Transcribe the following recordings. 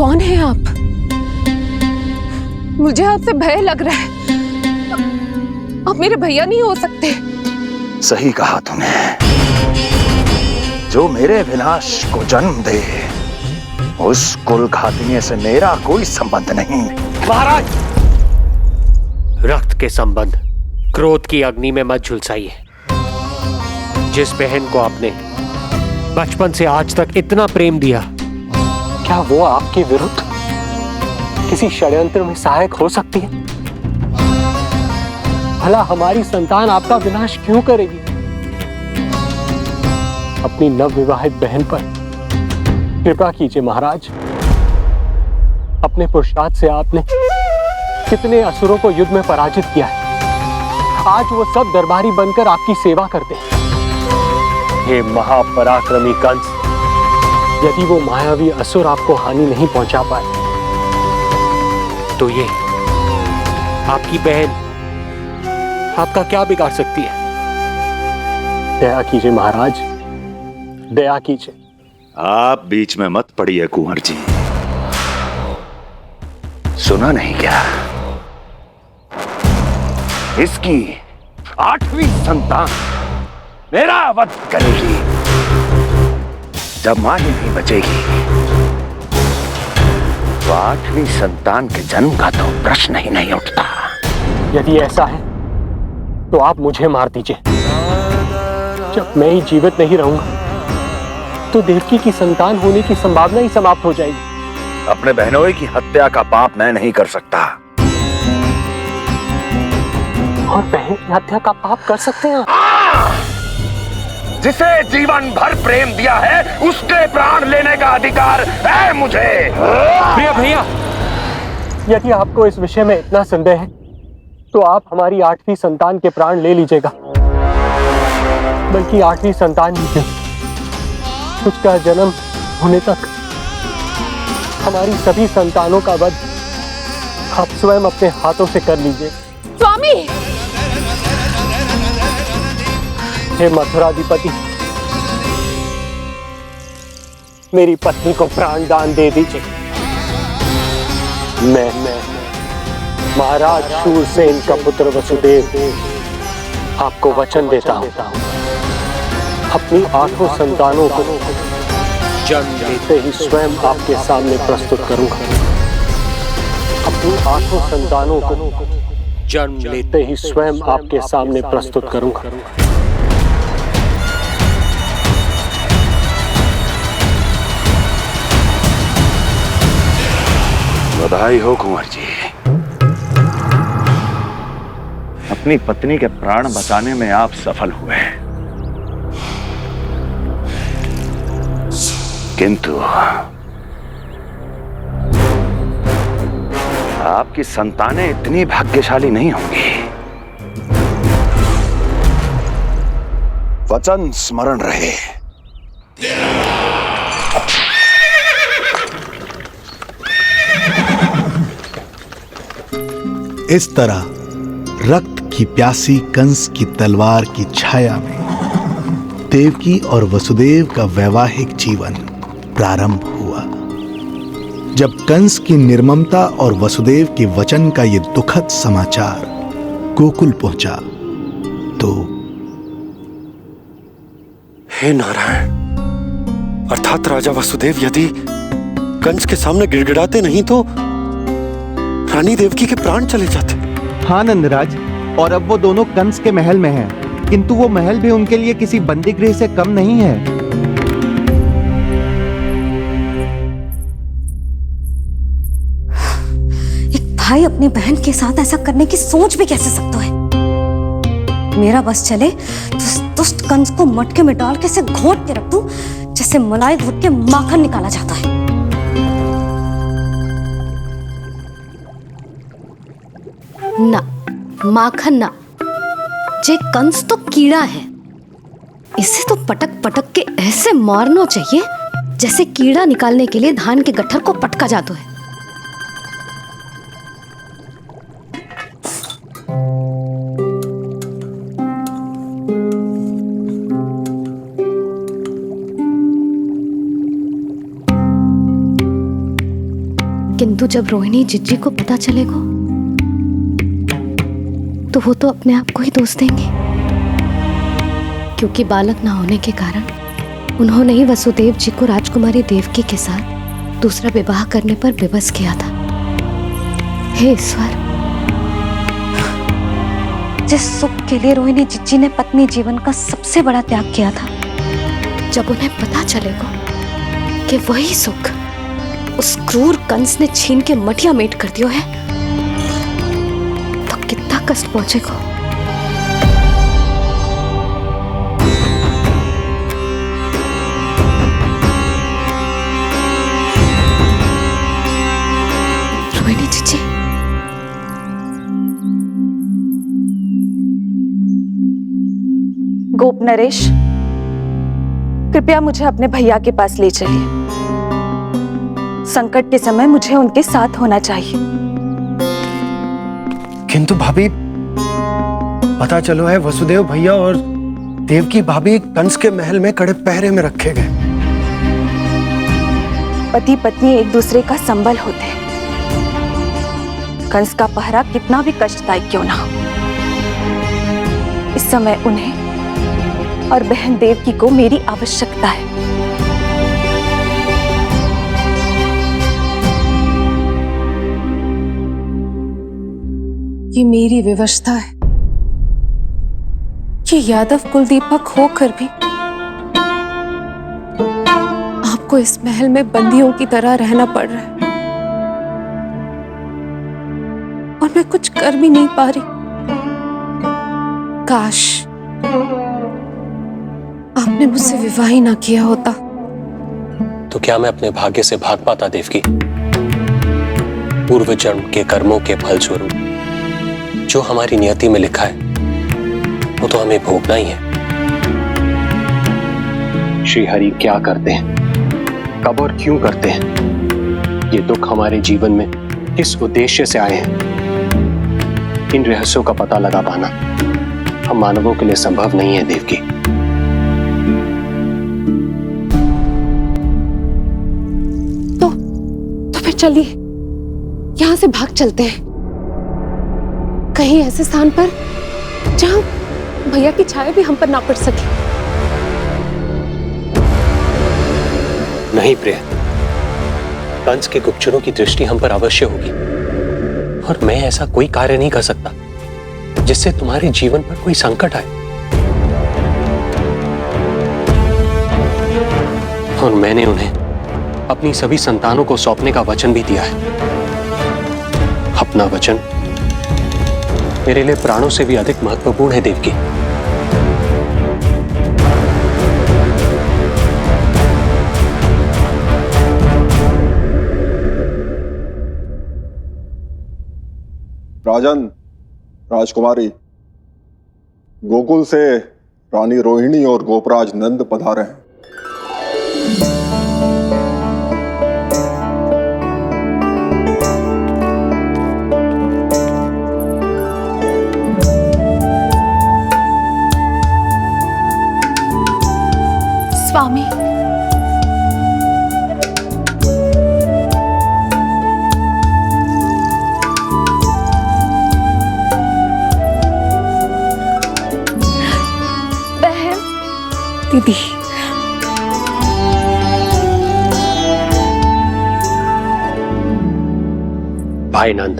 कौन है आप? मुझे आपसे भय लग रहा है। आप मेरे भैया नहीं हो सकते। सही कहा तूने। जो मेरे विनाश को जन्म दे, उस कुल घातिनी से मेरा कोई संबंध नहीं। महाराज, रक्त के संबंध क्रोध की अग्नि में मत झुलसाइए। जिस बहन को आपने बचपन से आज तक इतना प्रेम दिया, क्या वो आपके विरुद्ध किसी षड्यंत्र में सहायक हो सकती है? भला हमारी संतान आपका विनाश क्यों करेगी? अपनी नवविवाहित बहन पर कृपा कीजिए महाराज। अपने पुरुषार्थ से आपने कितने असुरों को युद्ध में पराजित किया है। आज वो सब दरबारी बनकर आपकी सेवा करते हैं। हे महापराक्रमी कंस, यदि वो मायावी असुर आपको हानि नहीं पहुंचा पाए, तो ये आपकी बहन आपका क्या बिगाड़ सकती है? दया कीजिए महाराज, दया कीजिए। आप बीच में मत पड़िए कुंवर जी। सुना नहीं क्या? इसकी 8वीं संतान मेरा वध करेगी। जब मां ही नहीं बचेगी, तो 8वीं संतान के जन्म का तो प्रश्न ही नहीं उठता। यदि ऐसा है तो आप मुझे मार दीजिए। जब मैं ही जीवित नहीं रहूंगा, तो देवकी की संतान होने की संभावना ही समाप्त हो जाएगी। अपने बहनोई की हत्या का पाप मैं नहीं कर सकता। और बहन की हत्या का पाप कर सकते हैं? जिसे जीवन भर प्रेम दिया है, उसके प्राण लेने का अधिकार है मुझे। प्रिय भैया, यदि आपको इस विषय में इतना संदेह है, तो आप हमारी 8वीं संतान के प्राण ले लीजिएगा। बल्कि 8वीं संतान ही क्यों, उसका जन्म होने तक हमारी सभी संतानों का वध आप स्वयं अपने हाथों से कर लीजिए। स्वामी! हे मथुराधिपति, मेरी पत्नी को प्राण दान दे दीजिए। मैं महाराज शूरसेन का पुत्र वसुदेव आपको वचन देता हूं, अपनी 8 संतानों को जन्म लेते ही स्वयं आपके सामने प्रस्तुत करूंगा। अपनी 8 संतानों को जन्म लेते ही स्वयं आपके सामने प्रस्तुत करूंगा। बधाई हो कुंवर जी। अपनी पत्नी के प्राण बचाने में आप सफल हुए, किंतु आपकी संतानें इतनी भाग्यशाली नहीं होंगी। वचन स्मरण रहे। इस तरह रक्त की प्यासी कंस की तलवार की छाया में देवकी और वसुदेव का वैवाहिक जीवन प्रारंभ हुआ। जब कंस की निर्ममता और वसुदेव के वचन का ये दुखद समाचार गोकुल पहुंचा, तो हे नारायण, अर्थात राजा वसुदेव यदि कंस के सामने गिड़गिड़ाते नहीं तो रानी देवकी के प्राण चले जाते। हाँ नंदराज, और अब वो दोनों कंस के महल में हैं, किंतु वो महल भी उनके लिए किसी बंदी गृह से कम नहीं है। एक भाई अपनी बहन के साथ ऐसा करने की सोच भी कैसे सकता है? मेरा बस चले तो उस दुष्ट कंस को मटके में डाल के इसे घोंट के रख दूं, जैसे मलाई घोट के माखन निकाला जाता है। ना, माखन ना, जे कंस तो कीड़ा है। इसे तो पटक पटक के ऐसे मारना चाहिए जैसे कीड़ा निकालने के लिए धान के गट्ठर को पटका जाता है। किंतु जब रोहिणी जिज्जी को पता चलेगा तो वो तो अपने आप को ही दोष देंगे, क्योंकि बालक ना होने के कारण उन्होंने ही वसुदेव जी को राजकुमारी देवकी के साथ दूसरा विवाह करने पर विवश किया था। हे ईश्वर, जिस सुख के लिए रोहिणी जिज्जी ने पत्नी जीवन का सबसे बड़ा त्याग किया था, जब उन्हें पता चलेगा कि वही सुख उस क्रूर कंस ने छीन के मटिया मेट कर दिया है, तो कितना कष्ट पहुंचेगा। रोहिणी जीजी, गोप नरेश, कृपया मुझे अपने भैया के पास ले चलिए। संकट के समय मुझे उनके साथ होना चाहिए। किंतु भाभी, पता चलो है वसुदेव भैया और देवकी भाभी कंस के महल में कड़े पहरे में रखे गए। पति पत्नी एक दूसरे का संबल होते हैं। कंस का पहरा कितना भी कष्टदायक क्यों ना हो, इस समय उन्हें और बहन देवकी को मेरी आवश्यकता है। ये मेरी विवशता है। ये यादव कुलदीपक होकर भी आपको इस महल में बंदियों की तरह रहना पड़ रहा है, और मैं कुछ कर भी नहीं पा रही। काश आपने मुझसे विवाह ही ना किया होता। तो क्या मैं अपने भाग्य से भाग पाता देवकी? पूर्व जन्म के कर्मों के फलस्वरूप जो हमारी नियति में लिखा है वो तो हमें भोगना ही है। श्री हरि क्या करते हैं, कब और क्यों करते हैं, ये दुख हमारे जीवन में किस उद्देश्य से आए हैं, इन रहस्यों का पता लगा पाना हम मानवों के लिए संभव नहीं है देवकी। तो फिर चलिए यहां से भाग चलते हैं, कहीं ऐसे स्थान पर जहां भैया की छाया भी हम पर ना पड़ सके। नहीं प्रिय, कंस के गुप्तचरों की दृष्टि हम पर अवश्य होगी, और मैं ऐसा कोई कार्य नहीं कर सकता जिससे तुम्हारे जीवन पर कोई संकट आए। और मैंने उन्हें अपनी सभी संतानों को सौंपने का वचन भी दिया है। अपना वचन मेरे लिए प्राणों से भी अधिक महत्वपूर्ण है देवकी। राजन, राजकुमारी, गोकुल से रानी रोहिणी और गोपराज नंद पधारे हैं। स्वामी, बहन, दीदी, भाई नंद,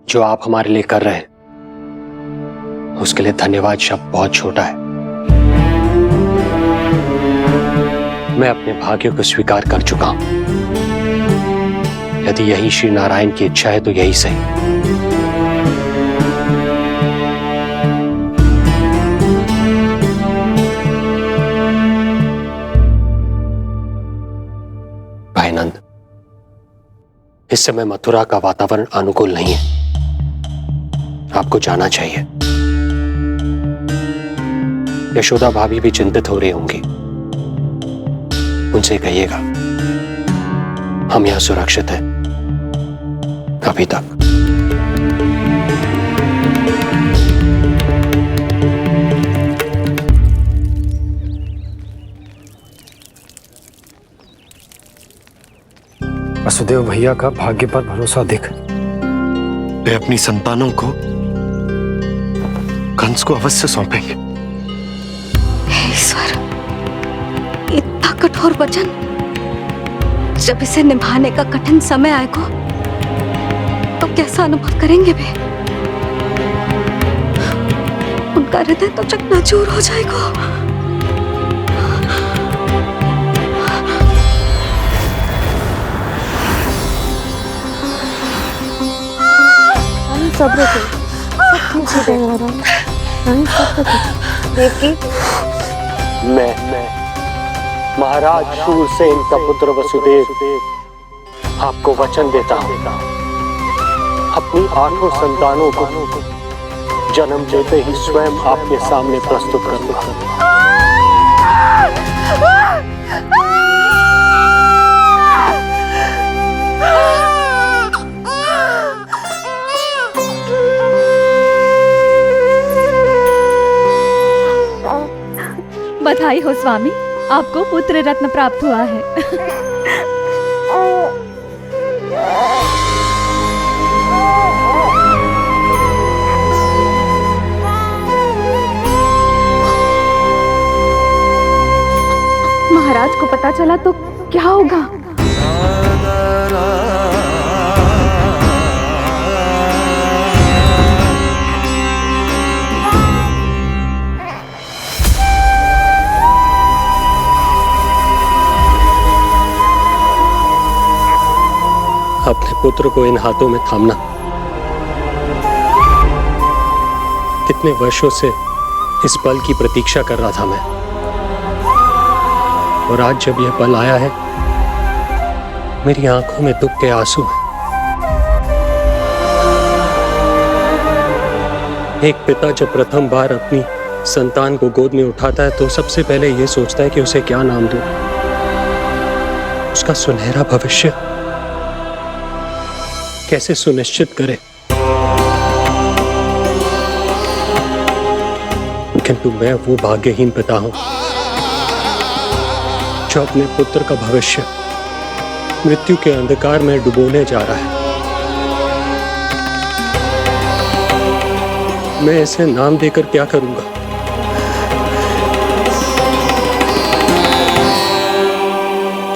जो आप हमारे लिए कर रहे हैं उसके लिए धन्यवाद शब्द बहुत छोटा है। मैं अपने भाग्य को स्वीकार कर चुका हूं। यदि यही श्री नारायण की इच्छा है तो यही सही। भाई नंद, इस समय मथुरा का वातावरण अनुकूल नहीं है, आपको जाना चाहिए। यशोदा भाभी भी चिंतित हो रही होंगी, उनसे कहिएगा हम यहां सुरक्षित हैं अभी तक। वसुदेव भैया का भाग्य पर भरोसा देख वे अपनी संतानों को कंस को अवश्य सौंपेंगे। हे ईश्वर, इतना कठोर वचन, जब इसे निभाने का कठिन समय आएगा तो कैसा अनुभव करेंगे वे? उनका हृदय तो चकनाचूर हो जाएगा। सब्र से सब ठीक हो जाएगा। देवकी, मैं महाराज शूरसेन का पुत्र वसुदेव आपको वचन देता हूं, अपनी 8 संतानों को जन्म देते ही स्वयं आपके सामने प्रस्तुत कर दूंगा। बधाई हो स्वामी, आपको पुत्र रत्न प्राप्त हुआ है। महाराज को पता चला तो क्या होगा? अपने पुत्र को इन हाथों में थामना। कितने वर्षों से इस पल की प्रतीक्षा कर रहा था मैं, और आज जब यह पल आया है, मेरी आंखों में दुख के आंसू हैं। एक पिता जब प्रथम बार अपनी संतान को गोद में उठाता है तो सबसे पहले यह सोचता है कि उसे क्या नाम दूं, उसका सुनहरा भविष्य कैसे सुनिश्चित करे। किंतु मैं वो भाग्यहीन पिता हूं जो अपने पुत्र का भविष्य मृत्यु के अंधकार में डुबोने जा रहा है। मैं इसे नाम देकर क्या करूंगा?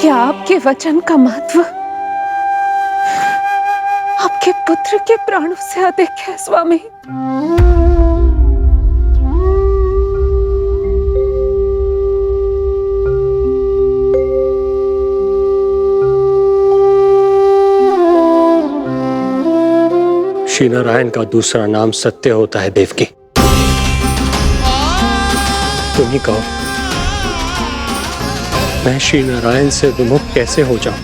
क्या आपके वचन का महत्व आपके पुत्र के प्राणों से अधिक है स्वामी? श्री नारायण का दूसरा नाम सत्य होता है देवकी। तुम ही कहो, मैं श्री नारायण से विमुख कैसे हो जाऊं?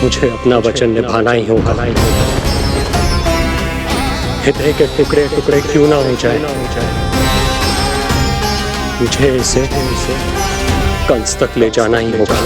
मुझे अपना वचन निभाना ही होगा। हृदय के टुकड़े टुकड़े क्यों ना हो जाए, मुझे इसे कंस तक ले जाना ही होगा।